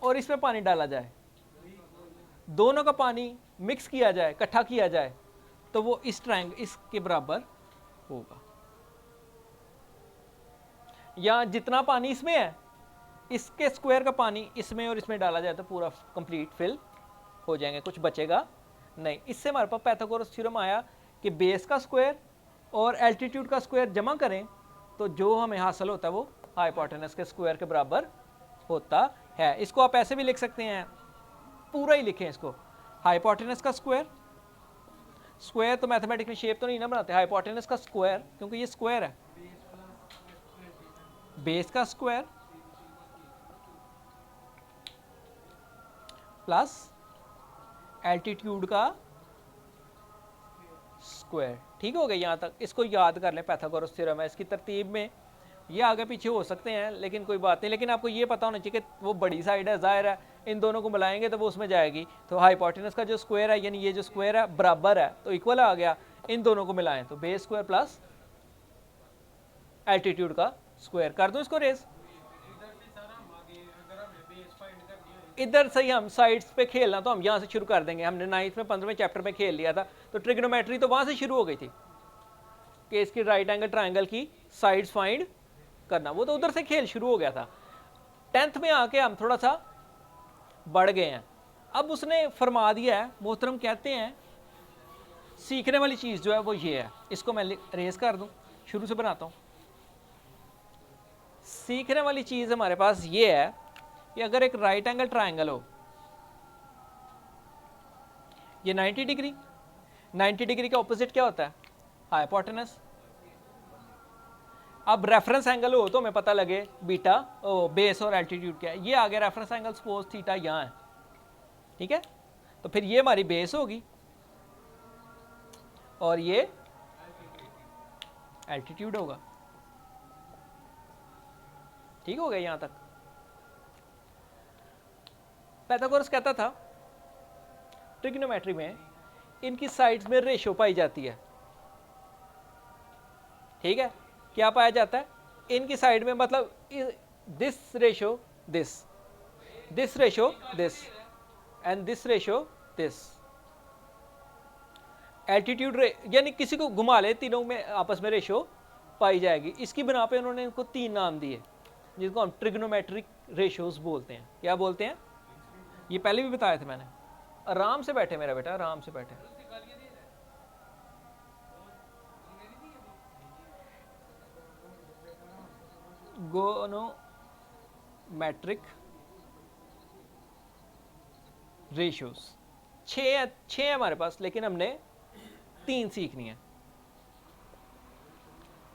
और इसमें पानी डाला जाए, दोनों का पानी मिक्स किया जाए, इकट्ठा किया जाए, तो वो इस ट्रायंगल इसके बराबर होगा। या जितना पानी इसमें है इसके स्क्वायर का पानी इसमें और इसमें डाला जाए तो पूरा कंप्लीट फिल हो जाएंगे, कुछ बचेगा नहीं। इससे हमारे पास पाइथागोरस थ्योरम आया कि बेस का स्क्वायर और एल्टीट्यूड का स्क्वायर जमा करें तो जो हमें हासिल होता है वो हाइपोटेनस के स्क्वायर के बराबर होता है। इसको आप ऐसे भी लिख सकते हैं, पूरा ही लिखें इसको, हाइपोटेनस का स्क्वायर, स्क्वायर तो मैथमेटिकली शेप तो नहीं ना बनाते, हाइपोटेनस का स्क्वायर क्योंकि ये स्क्वायर है, बेस का स्क्वायर प्लस एल्टीट्यूड का स्क्वायर। ठीक हो गया यहाँ तक, इसको याद कर लें, पाइथागोरस थ्योरम है, इसकी तरतीब में ये आगे पीछे हो सकते हैं लेकिन कोई बात नहीं। लेकिन आपको ये पता होना चाहिए कि वो बड़ी साइड है, जाहिर है इन दोनों को मिलाएंगे तो वो उसमें जाएगी, तो हाइपोटेनस का जो स्क्वायर है यानी ये जो स्क्वायर है बराबर है तो इक्वल आ गया, इन दोनों को मिलाएं तो बेस स्क्वायर प्लस एल्टीट्यूड का स्क्वायर। कर दूं इसको रेस, इधर से ही हम साइड्स पे खेलना तो हम यहाँ से शुरू कर देंगे। हमने 9th में 15वें चैप्टर में खेल लिया था, तो ट्रिग्नोमेट्री तो वहाँ से शुरू हो गई थी कि इसकी राइट एंगल ट्राइंगल की साइड्स फाइंड करना, वो तो उधर से खेल शुरू हो गया था। 10th में आके हम थोड़ा सा बढ़ गए हैं। अब उसने फरमा दिया है, मोहतरम कहते हैं सीखने वाली चीज़ जो है वो ये है, इसको मैं रेस कर दूँ, शुरू से बनाता हूँ। सीखने वाली चीज़ हमारे पास ये है कि अगर एक राइट एंगल ट्राइंगल हो, ये 90 डिग्री, 90 डिग्री का ऑपोजिट क्या होता है, हाइपोटेनस। अब रेफरेंस एंगल हो तो हमें पता लगे बीटा बेस और एल्टीट्यूड क्या है। ये आ गया रेफरेंस एंगल, सपोज थीटा यहाँ है, ठीक है, तो फिर ये हमारी बेस होगी और ये एल्टीट्यूड होगा। ठीक हो गया यहाँ तक। पाइथागोरस कहता था ट्रिग्नोमेट्री में इनकी साइड्स में रेशो पाई जाती है, ठीक है, क्या पाया जाता है इनकी साइड में, मतलब this ratio this, this ratio this and this ratio this. Altitude यानी किसी को घुमा ले तीनों में आपस में रेशो पाई जाएगी। इसकी बिना पे उन्होंने इनको 3 नाम दिए जिनको हम ट्रिग्नोमेट्रिक रेशोज बोलते हैं। क्या बोलते हैं, ये पहले भी बताए थे मैंने। आराम से बैठे मेरा बेटा, आराम से बैठे। गोनोमेट्रिक रेशियोज 6 है हमारे पास, लेकिन हमने 3 सीखनी है।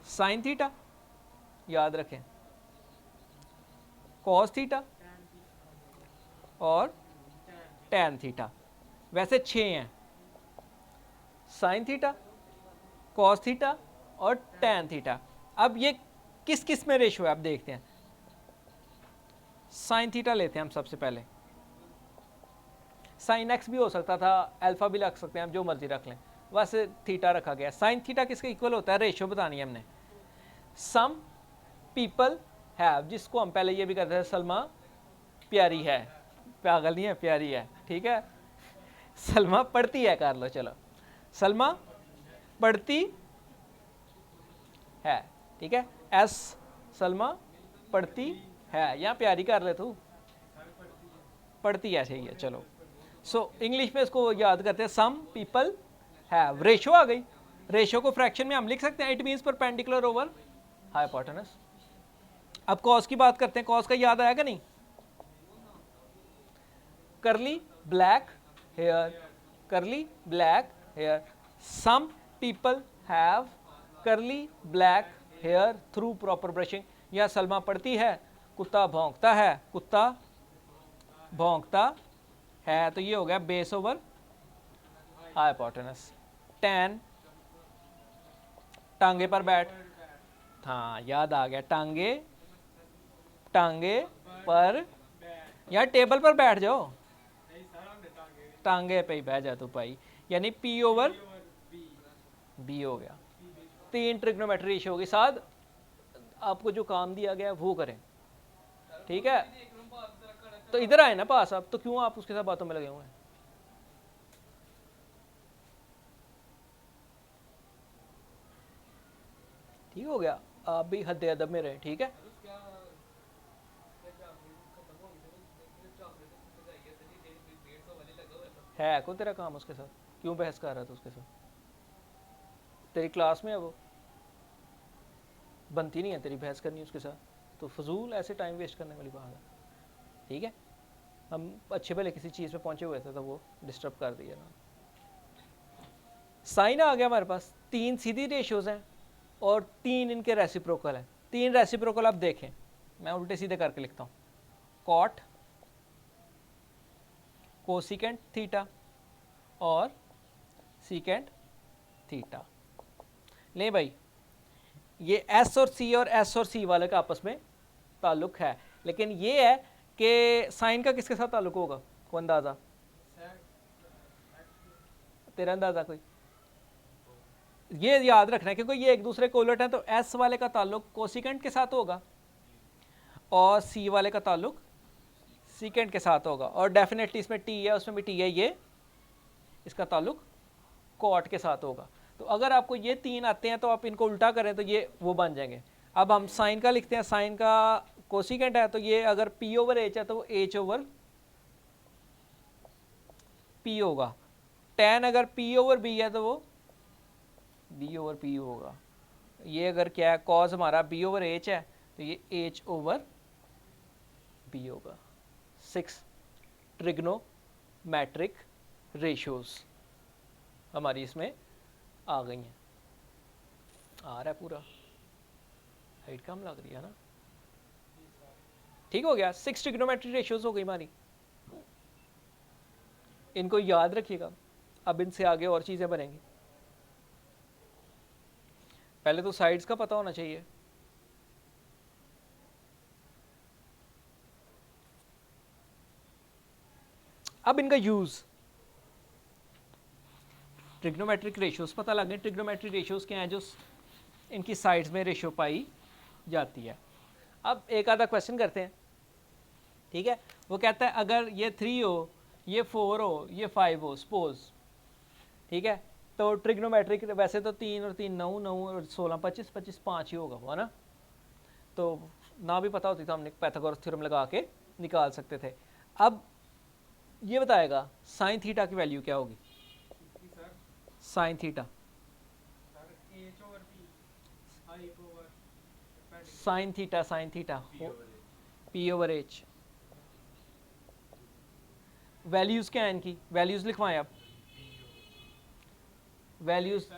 साइन थीटा याद रखें, कॉस थीटा और टैन थीटा। वैसे 6 हैं, साइन थीटा, कॉस थीटा और टैन थीटा। अब ये किस किस में रेशो है आप देखते हैं। साइन थीटा लेते हैं हम सबसे पहले, साइन एक्स भी हो सकता था, अल्फा भी रख सकते हैं, हम जो मर्जी रख लें, वैसे थीटा रखा गया। साइन थीटा किसके इक्वल होता है, रेशो बतानी है हमने। सम पीपल हैव, जिसको हम पहले ये भी कहते हैं सलमा प्यारी है, पागल नहीं है, प्यारी है, ठीक है, सलमा पढ़ती है, कर लो चलो, सलमा पढ़ती है, ठीक है, एस सलमा पढ़ती है, यहाँ प्यारी कर ले तू, पढ़ती है, सही है, चलो। सो इंग्लिश में इसको याद करते हैं, सम पीपल हैव। रेशो आ गई, रेशो को फ्रैक्शन में हम लिख सकते हैं, it means perpendicular over hypotenuse. अब कॉस की बात करते हैं, कॉस का याद आया कि नहीं, curly black hair, curly black hair, some people have curly black hair through proper brushing. या सलमा पढ़ती है, कुत्ता भौंकता है, कुत्ता भौंकता है, तो ये हो गया बेस ओवर हाइपोटेनस। टैन, टांगे पर बैठ, हाँ याद आ गया, टांगे, टांगे पर, या टेबल पर बैठ जाओ, टांगे पे ही बैठ जा तू भाई, यानी पी ओवर बी हो गया। 3 ट्रिग्नोमेट्री रेशियो होगी। साथ आपको जो काम दिया गया वो करें, ठीक है। तो इधर आए ना पास आप, तो क्यों आप उसके साथ बातों में लगे हुए हैं? ठीक हो गया, आप भी हद अदब में रहे, ठीक है। है को तेरा काम उसके साथ, क्यों बहस कर रहा था उसके साथ? तेरी क्लास में है वो, बनती नहीं है तेरी बहस करनी उसके साथ, तो फजूल ऐसे टाइम वेस्ट करने वाली बात है, ठीक है। हम अच्छे भले किसी चीज़ पे पहुंचे हुए थे तो वो डिस्टर्ब कर दिया ना। साइन आ गया हमारे पास, 3 सीधी रेशियोज हैं और 3 इनके रेसिप्रोकल हैं। 3 रेसिप्रोकल आप देखें, मैं उल्टे सीधे करके लिखता हूँ। कॉट, कोसिकेंट थीटा और सीकेंट थीटा। ले भाई, ये एस और सी वाले का आपस में ताल्लुक है, लेकिन ये है कि साइन का किसके साथ ताल्लुक होगा? को अंदाजा, तेरा अंदाजा कोई? ये याद रखना है क्योंकि ये एक दूसरे को उलट है, तो एस वाले का ताल्लुक कोसिकेंट के साथ होगा और सी वाले का ताल्लुक सीकेंट के साथ होगा, और डेफिनेटली इसमें टी है, उसमें भी टी है, ये इसका ताल्लुक कॉट के साथ होगा। तो अगर आपको ये 3 आते हैं तो आप इनको उल्टा करें तो ये वो बन जाएंगे। अब हम साइन का लिखते हैं, साइन का कोसिकेंट है तो ये अगर पी ओवर एच है तो वो एच ओवर पी होगा। टेन अगर पी ओवर बी है तो वो बी ओवर पी होगा। ये अगर क्या है, कॉज हमारा बी ओवर एच है तो ये एच ओवर बी होगा। 6 ट्रिग्नोमेट्रिक रेशियोज हमारी इसमें आ गई हैं। आ रहा है पूरा, हाइट कम लग रही है ना, ठीक हो गया। 6 ट्रिग्नोमेट्रिक रेशियोज हो गई हमारी, इनको याद रखिएगा। अब इनसे आगे और चीज़ें बनेंगी। पहले तो साइड्स का पता होना चाहिए। अब इनका यूज़, ट्रिग्नोमेट्रिक रेशियोज पता लगे। ट्रिग्नोमेट्रिक रेशियोज क्या हैं? जो इनकी साइड्स में रेशियो पाई जाती है। अब एक आधा क्वेश्चन करते हैं, ठीक है। वो कहता है अगर ये 3 हो, ये 4 हो, ये 5 हो सपोज, ठीक है, तो ट्रिग्नोमेट्रिक वैसे तो 3 और 3 9, 9 और 16 25, 25 5 ही होगा वो, है ना। तो ना भी पता होती तो हमने पाइथागोरस थ्योरम लगा के निकाल सकते थे। अब ये बताएगा साइन थीटा की वैल्यू क्या होगी? Sine theta, sine theta, sine theta P over H. Values क्या है इनकी? वैल्यूज लिखवाएं आप। Values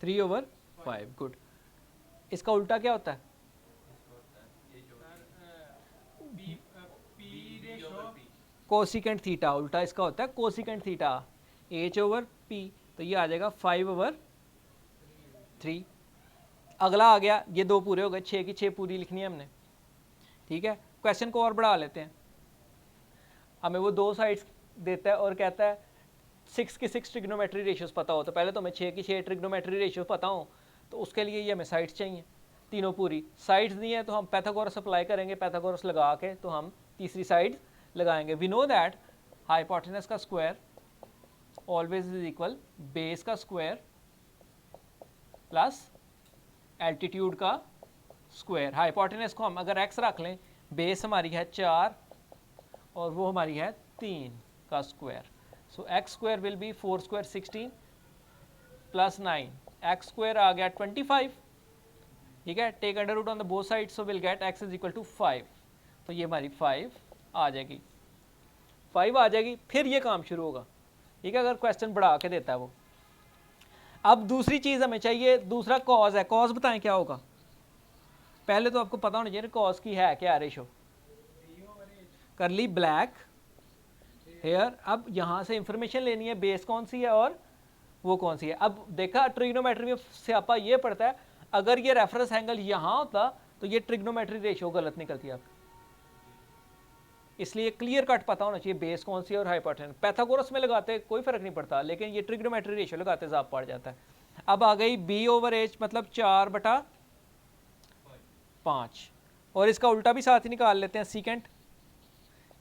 three over 5, good. इसका उल्टा क्या होता है? कोसिकेंट थीटा, उल्टा इसका होता है cosecant theta, H over P. तो ये आ जाएगा 5 ओवर 3। अगला आ गया, ये 2 पूरे हो गए, 6 की 6 पूरी लिखनी है हमने, ठीक है। क्वेश्चन को और बढ़ा लेते हैं। हमें वो 2 साइड्स देता है और कहता है 6 की 6 ट्रिग्नोमेट्री रेशियोज पता हो। तो पहले तो हमें 6 की 6 ट्रिग्नोमेट्री रेशियो पता हो, तो उसके लिए ये हमें साइड्स चाहिए, तीनों पूरी। साइड्स नहीं है तो हम पैथागोरस अप्लाई करेंगे, पैथागोरस लगा के तो हम तीसरी साइड लगाएंगे। वी नो दैट हाइपोटेनस का square always is equal base का स्क्वायर प्लस एल्टीट्यूड का स्क्वायर। हाइपोटेनस को हम अगर x रख लें, बेस हमारी है 4 और वो हमारी है 3 का square. So x square will be 4 square 16 plus 9, x square आ गया 25, ठीक है। Take under root on the both side, so will get x is equal to 5। तो ये हमारी 5 आ जाएगी, 5 आ जाएगी। फिर ये काम शुरू होगा, ठीक है, अगर क्वेश्चन बढ़ा के देता है वो। अब दूसरी चीज़ हमें चाहिए, दूसरा कॉज है। कॉज बताएं क्या होगा? पहले तो आपको पता होना चाहिए कॉज की है क्या रेशो, करली ब्लैक हेयर। अब यहाँ से इंफॉर्मेशन लेनी है, बेस कौन सी है और वो कौन सी है। अब देखा ट्रिग्नोमेट्री में स्यापा ये पड़ता है, अगर ये रेफरेंस एंगल यहाँ होता तो ये ट्रिग्नोमेट्री रेशियो गलत निकलती है आपकी। इसलिए क्लियर कट पता होना चाहिए बेस कौन सी है और हाइपोटेनस। पैथागोरस में लगाते कोई फर्क नहीं पड़ता, लेकिन ये ट्रिग्नोमेट्री रेशियो लगाते जाप पड़ जाता है। अब आ गई b/h मतलब 4/5, और इसका उल्टा भी साथ ही निकाल लेते हैं। सीकेंट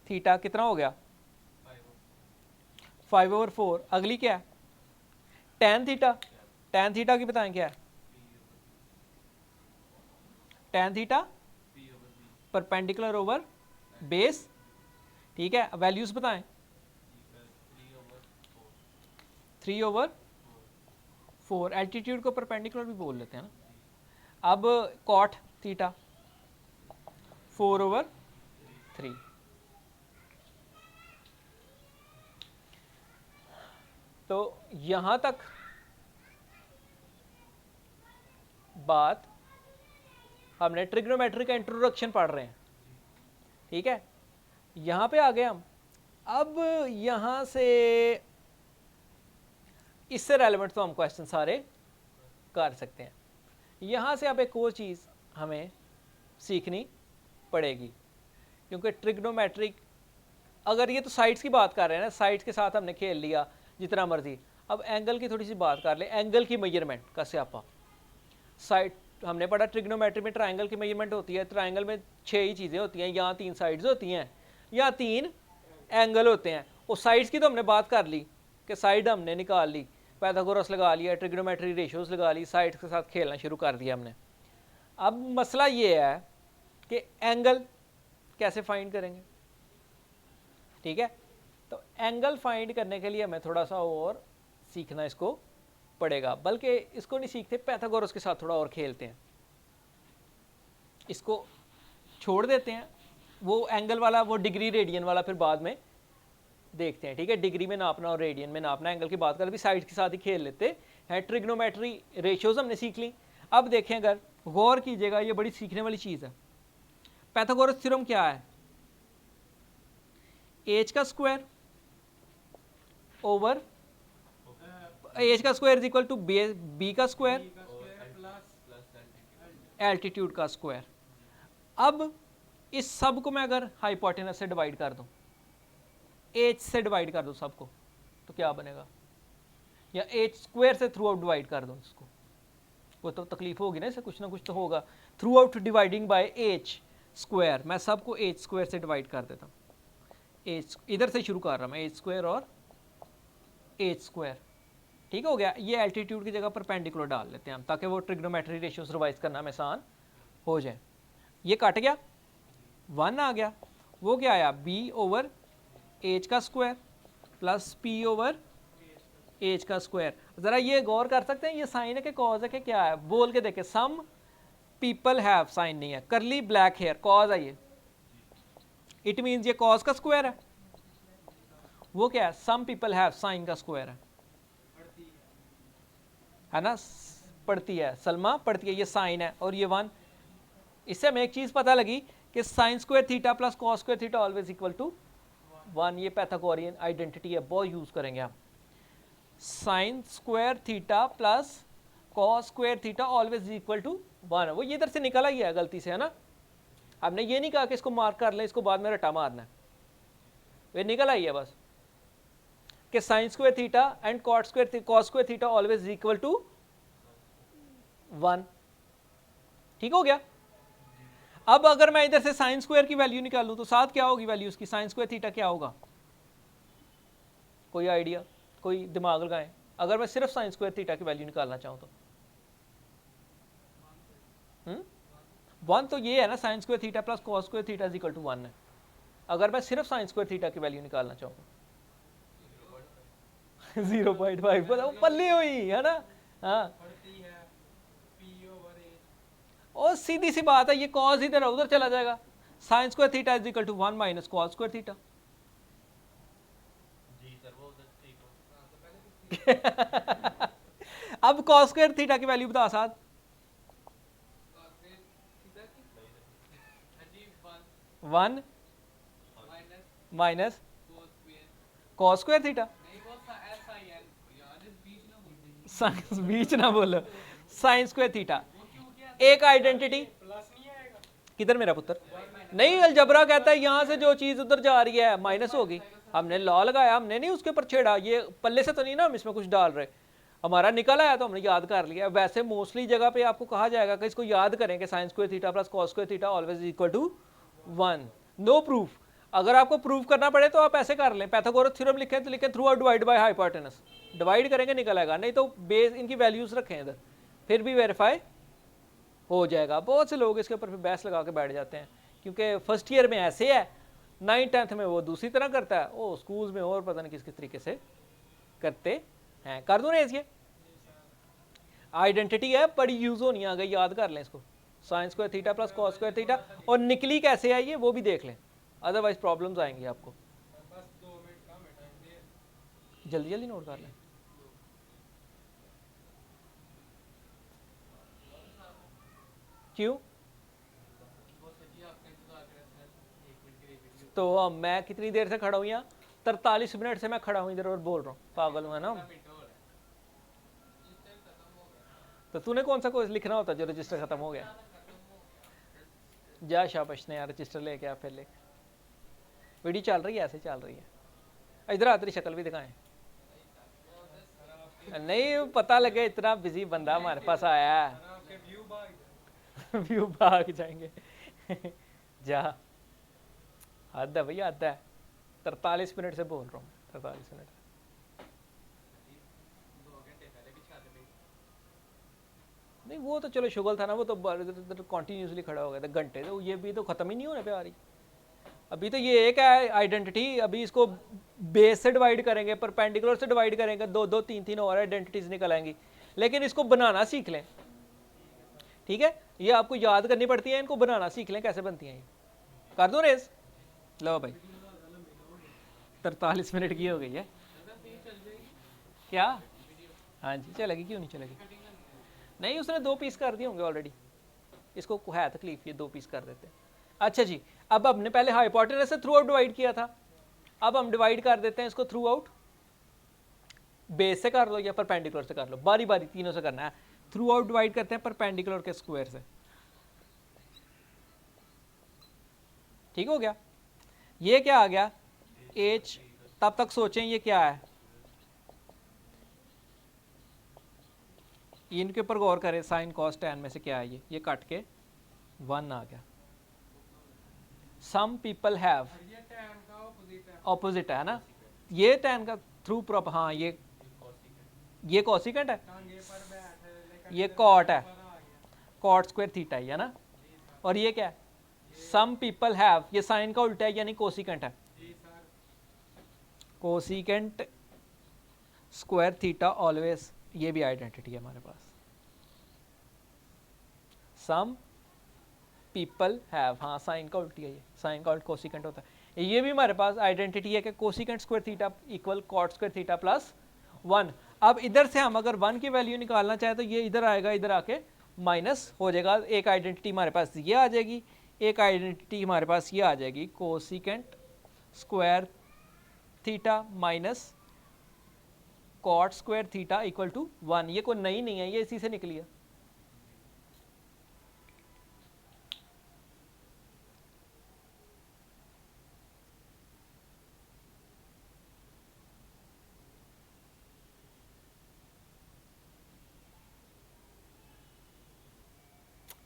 थीटा कितना हो गया 5/4। अगली क्या है टैन थीटा। टैन थीटा की बताएं क्या है, tan theta perpendicular over base, ठीक है। वैल्यूज बताएं 3/4। एल्टीट्यूड को परपेंडिकुलर भी बोल लेते हैं ना। अब कॉट थीटा 4/3। तो यहां तक बात हमने ट्रिग्नोमेट्री का इंट्रोडक्शन पढ़ रहे हैं, ठीक है। यहां पे आ गए हम। अब यहां से इससे रेलेवेंट तो हम क्वेश्चन सारे कर सकते हैं। यहां से अब एक और चीज़ हमें सीखनी पड़ेगी, क्योंकि ट्रिग्नोमेट्रिक, अगर ये तो साइड्स की बात कर रहे हैं ना, साइड्स के साथ हमने खेल लिया जितना मर्जी। अब एंगल की थोड़ी सी बात कर ले, एंगल की मेजरमेंट का स्यापा। साइड हमने पढ़ा ट्रिग्नोमेट्री में ट्राइंगल की मेजरमेंट होती है। ट्राइंगल में 6 ही चीज़ें होती हैं, यहाँ 3 साइड्स होती हैं, यहाँ 3 एंगल होते हैं। और साइड्स की तो हमने बात कर ली कि साइड हमने निकाल ली, पैथागोरस लगा लिया, ट्रिग्नोमेट्री रेशियोज लगा ली, साइड्स के साथ खेलना शुरू कर दिया हमने। अब मसला ये है कि एंगल कैसे फाइंड करेंगे, ठीक है। तो एंगल फाइंड करने के लिए हमें थोड़ा सा और सीखना इसको पड़ेगा, बल्कि इसको नहीं सीखते, पैथागोरस के साथ थोड़ा और खेलते हैं। इसको छोड़ देते हैं, वो एंगल वाला, वो डिग्री रेडियन वाला फिर बाद में देखते हैं, ठीक है। डिग्री में नापना और रेडियन में नापना, एंगल की बात कर, अभी साइड के साथ ही खेल लेते हैं। ट्रिग्नोमेट्री रेशियोज हमने सीख ली। अब देखें, अगर गौर कीजिएगा, ये बड़ी सीखने वाली चीज़ है। पैथागोरस थ्योरम क्या है, एच का स्क्वायर ओवर एच का square is equal to B का स्क्वायर एल्टीट्यूड का स्क्वायर। अब इस सब को मैं अगर हाइपोटेनस से डिवाइड कर दूं, एच से डिवाइड कर दूं सबको, तो क्या बनेगा, या एच स्क्वायर से थ्रू आउट डिवाइड कर दूं इसको, वो तो तकलीफ होगी ना, इसे कुछ ना कुछ तो होगा। Through out dividing by H square, मैं सबको एच स्क्वायर से डिवाइड कर देता हूँ। एच इधर से शुरू कर रहा मैं, एच स्क्वायर और एच स्क्वायर, ठीक हो गया। ये एल्टीट्यूड की जगह परपेंडिकुलर डाल लेते हैं हम, ताकि वो ट्रिग्नोमेट्री रेशियोज रिवाइज करना हमें आसान हो जाए। ये कट गया, 1 आ गया, वो क्या आया, b/h का स्क्वायर प्लस p/h का स्क्वायर। ज़रा ये गौर कर सकते हैं, ये साइन है कि कॉज है कि क्या है, बोल के देखे। सम पीपल हैव, साइन नहीं है, करली ब्लैक हेयर, कॉज है ये, इट मीन्स ये कॉज का स्क्वायर है। वो क्या है, सम पीपल हैव, साइन का स्क्वायर है ना, पढ़ती है, सलमा पढ़ती है, ये साइन है और ये 1। इससे हमें एक चीज़ पता लगी कि sine square theta plus cos square theta always equal to 1। ये पैथागोरियन आइडेंटिटी है, बहुत यूज़ करेंगे हम। Sine square theta plus cos square theta always equal to 1। वो ये इधर से निकला ही है गलती से, है ना। हमने ये नहीं कहा कि इसको मार्क कर लें, इसको बाद में रटा मारना है, ये निकल आई है बस कि sine square theta and cos square theta always equal to 1। ठीक हो गया। अब अगर मैं इधर से साइन स्क्वायर की वैल्यू निकालूं तो साथ क्या होगी वैल्यू उसकी, साइन स्क्वायर थीटा क्या होगा, कोई आइडिया, कोई दिमाग लगाएं। अगर मैं सिर्फ साइन स्क्वायर थीटा की वैल्यू निकालना चाहूं तो 1 तो ये है ना, sine square theta plus cos square theta is equal to 1 है। अगर मैं सिर्फ साइन स्क्वायर थीटा की वैल्यू निकालना चाहूँ 0.5 पल्ली हुई है ना। हाँ, और सीधी सी बात है, ये कॉस इधर उधर चला जाएगा। Sine square theta is equal to 1 minus cos square theta. अब कॉस स्क्वायर थीटा की वैल्यू बता साथ। 1 माइनस कॉस स्क्वायर थीटा, बीच ना बोलो, साइन स्क्वायर थीटा। एक आइडेंटिटी किधर मेरा पुत्र? नहीं, अलजबरा कहता है यहाँ से जो चीज़ उधर जा रही है माइनस होगी। हमने लॉ लगाया, हमने नहीं उसके ऊपर छेड़ा, ये पल्ले से तो नहीं ना हम इसमें कुछ डाल रहे, हमारा निकल आया तो हमने याद कर लिया। वैसे मोस्टली जगह पे आपको कहा जाएगा कि इसको याद करें कि sine square theta plus cos square theta always equal to 1। No proof. अगर आपको प्रूफ करना पड़े तो आप ऐसे कर लें, पाइथागोरस थ्योरम लिखें तो लिखें through out divide by hypotenuse, divide करेंगे निकल आएगा, नहीं तो बेस इनकी वैल्यूज रखें इधर, फिर भी वेरीफाई हो जाएगा। बहुत से लोग इसके ऊपर फिर बहस लगा के बैठ जाते हैं, क्योंकि फर्स्ट ईयर में ऐसे है, 9th-10th में वो दूसरी तरह करता है, ओ स्कूल्स में और पता नहीं किस किस तरीके से करते हैं। कर दूँ ये आइडेंटिटी है, बड़ी यूज होनी आ गई, याद कर लें इसको, sign square theta plus cos square theta, और निकली कैसे आई है वो भी देख लें, अदरवाइज प्रॉब्लम्स आएंगी आपको। जल्दी जल्दी नोट कर लें। क्यों? तो मैं कितनी देर से खड़ा हूँ यहाँ? 43 मिनट से मैं खड़ा हूँ इधर और बोल रहा हूँ, पागल हूँ है ना। तो तूने कौन सा कोर्स लिखना होता जो रजिस्टर खत्म हो गया? जा शाबाश ने यार, रजिस्टर लेके आ, फिर ले। वीडियो चल रही है, ऐसे चल रही है। इधर आ, तेरी शक्ल भी दिखाएं। नहीं पता लगे इतना बिजी बंदा हमारे पास आया है। व्यू भाग जाएंगे। जा, हद है भैया, हद है। 43 मिनट से बोल रहा हूँ, 43 मिनट। नहीं वो तो चलो शुगल था ना, वो तो कंटिन्यूसली खड़ा हो गया था घंटे, तो ये भी तो खत्म ही नहीं होने पे आ रही। अभी तो ये एक है आइडेंटिटी, अभी इसको बेस से डिवाइड करेंगे, परपेंडिकुलर से डिवाइड करेंगे, दो दो तीन तीन और आइडेंटिटीज निकल आएंगी, लेकिन इसको बनाना सीख लें, ठीक है। ये आपको याद करनी पड़ती है, इनको बनाना सीख लें कैसे बनती हैं ये। कर दो रेस, लो भाई 43 मिनट की हो गई है क्या? हाँ जी चलेगी, क्यों नहीं चलेगी। नहीं उसने 2 पीस कर दिए होंगे ऑलरेडी, इसको है तकलीफ, ये 2 पीस कर देते हैं। अच्छा जी, अब हमने पहले हाइपोटेनस से थ्रू आउट डिवाइड किया था, अब हम डिवाइड कर देते हैं इसको थ्रू आउट, बेस से कर लो या परपेंडिकुलर से कर लो, बारी बारी तीनों से करना है। थ्रू आउट डिवाइड करते हैं परपेंडिकुलर के स्क्वायर से, ठीक हो गया। ये क्या आ गया h, तब तक सोचें ये क्या है, इनके ऊपर गौर करें, साइन कॉस टैन में से क्या है ये कट के 1 आ गया। सम पीपल हैव, ऑपोजिट है ना, ये टैन का थ्रू प्रॉप, हाँ ये कोसिकेंट है, ये कॉट है, कॉट स्क्वायर थीटा है ना, और ये क्या है, सम पीपल हैव, ये साइन का उल्टा है यानी कोसिकेंट है, कोसिकेंट स्क्वायर थीटा ऑलवेज, ये भी आइडेंटिटी है हमारे पास। सम पीपल हैव, हाँ साइन का उल्टी है, ये साइन का उल्ट कोसिकेंट होता है, ये भी हमारे पास आइडेंटिटी है कि cosecant square theta equal cot square theta plus 1। अब इधर से हम अगर 1 की वैल्यू निकालना चाहे तो ये इधर आएगा, इधर आके माइनस हो जाएगा, एक आइडेंटिटी हमारे पास ये आ जाएगी, एक आइडेंटिटी हमारे पास ये आ जाएगी, cosecant square theta minus cot square theta equal to 1। ये कोई नई नहीं है, ये इसी से निकली है।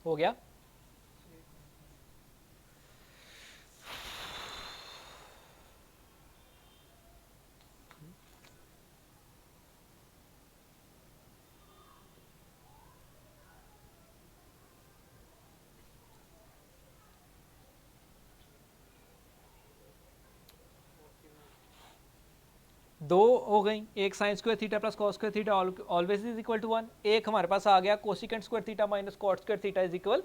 हो गया। दो हो गई, एक sine square theta plus cos square theta always is equal to 1, एक हमारे पास आ गया cosecant square theta minus cot square theta is equal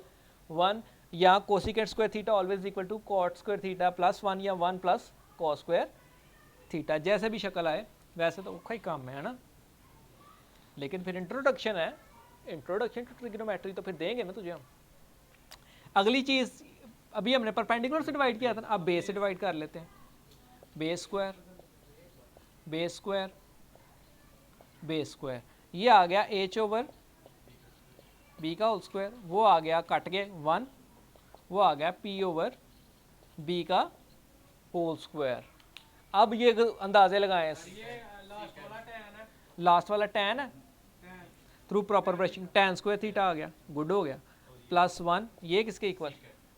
1, या cosecant square theta always equal to cot square theta plus 1 या 1 प्लस कॉस स्क्वायर थीटा, जैसे भी शक्ल आए वैसे तो औखा ही काम है ना, लेकिन फिर इंट्रोडक्शन है, इंट्रोडक्शन टू ट्रिग्नोमेट्री तो फिर देंगे ना तुझे हम। अगली चीज़, अभी हमने परपेंडिकुलर से डिवाइड किया था ना, अब बेस से डिवाइड कर लेते हैं, base square base square base square, ये आ गया h ओवर b का होल स्क्वायर, वो आ गया कट के 1, वो आ गया P/B का होल स्क्वायर। अब ये अंदाजे लगाएं, लास्ट वाला tan है, through proper brushing tan square theta आ गया, गुड हो गया, +1 ये किसके इक्वल,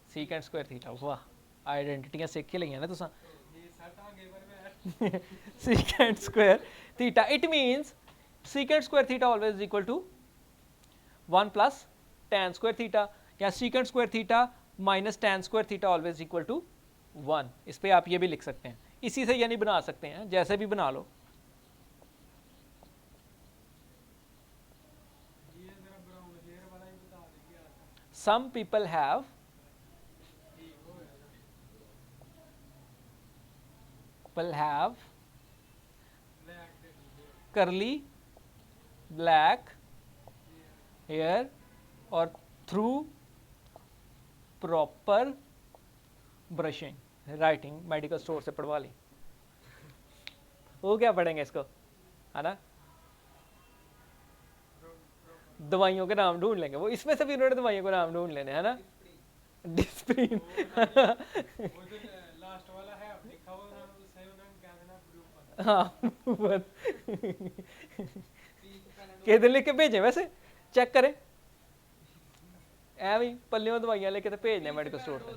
सीकेंट स्क्वायर थीटा। वाह आइडेंटिटियां सीख के लिया ना तुसा। secant square theta, it means secant square theta always is equal to 1 plus tan square theta, या secant square theta minus tan square theta always equal to 1। इस पे आप ये भी लिख सकते हैं, इसी से यानी बना सकते हैं, जैसे भी बना लो। Some people have curly black hair और through proper brushing, writing medical store से पढ़वा ली। वो क्या पढ़ेंगे इसको, है ना, दवाइयों के नाम ढूंढ लेंगे वो, इसमें से भी उन्होंने दवाइयों के नाम ढूंढ लेने, है ना। डिस्प्रिन हाँ किधर लिख के भेजे, वैसे चेक करें, एवं पल्लियों दवाइयाँ लेके तो भेजने मेडिकल स्टोर पे,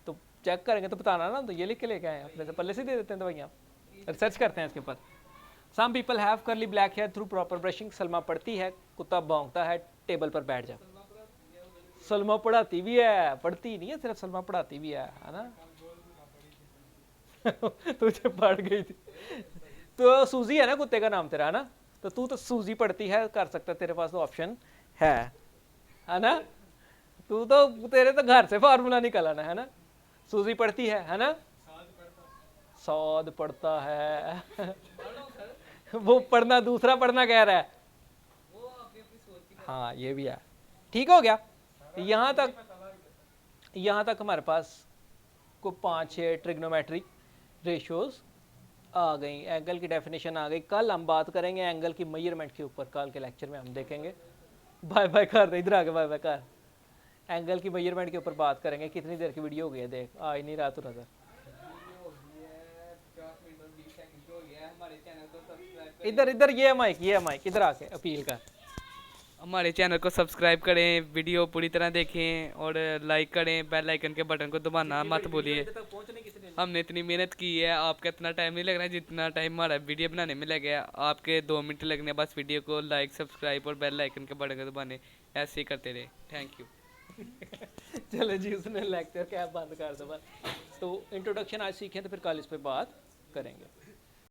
तो चेक करेंगे तो बताना ना, तो ये लिख के लेके आए अपने से, पल्ले से दे देते हैं दवाइयाँ, रिसर्च करते हैं इसके ऊपर। Some people have curly black hair through proper brushing. Salma पढ़ती है, कुत्ता भौंकता है, टेबल पर बैठ जा। सलमा पढ़ाती भी है, पढ़ती नहीं है सिर्फ, सलमा पढ़ाती भी है ना। तुझे पढ़ गई थी तो सूजी है ना कुत्ते का नाम तेरा, है ना, तो तू तो सूजी पढ़ती है कर सकता, तेरे पास तो ऑप्शन है ना। तू तो, तेरे तो घर से फार्मूला निकल आना, है ना। सूजी पढ़ती है ना, सौद पढ़ता है वो पढ़ना, दूसरा पढ़ना कह रहा है, हाँ ये भी है, ठीक हो गया। यहाँ तक हमारे पास को 5-6 ट्रिग्नोमेट्रिक रेशियोज आ गई, एंगल की डेफिनेशन आ गई। कल हम बात करेंगे एंगल की मेजरमेंट के ऊपर, कल के लेक्चर में हम देखेंगे। बाय बाय कर दे, इधर आके बाय बाय कर, एंगल की मेजरमेंट के ऊपर बात करेंगे। कितनी देर की वीडियो हो गई है, देख आ ही नहीं रहा तू नजर। इधर ये माइक इधर आके अपील कर। हमारे चैनल को सब्सक्राइब करें, वीडियो पूरी तरह देखें और लाइक करें, बेल आइकन के बटन को दबाना मत भूलिए। हमने इतनी मेहनत की है, आपका इतना टाइम नहीं लग रहा है जितना टाइम हमारा वीडियो बनाने में लग गया। आपके 2 मिनट लगने बस वीडियो को लाइक, सब्सक्राइब और बेल आइकन के बटन को दबाने, ऐसे ही करते रहे। Thank you. चलो जी, उसने लेक्चर कैप बंद कर दो बस। तो इंट्रोडक्शन आज सीखें, तो फिर कल इस पर बात करेंगे।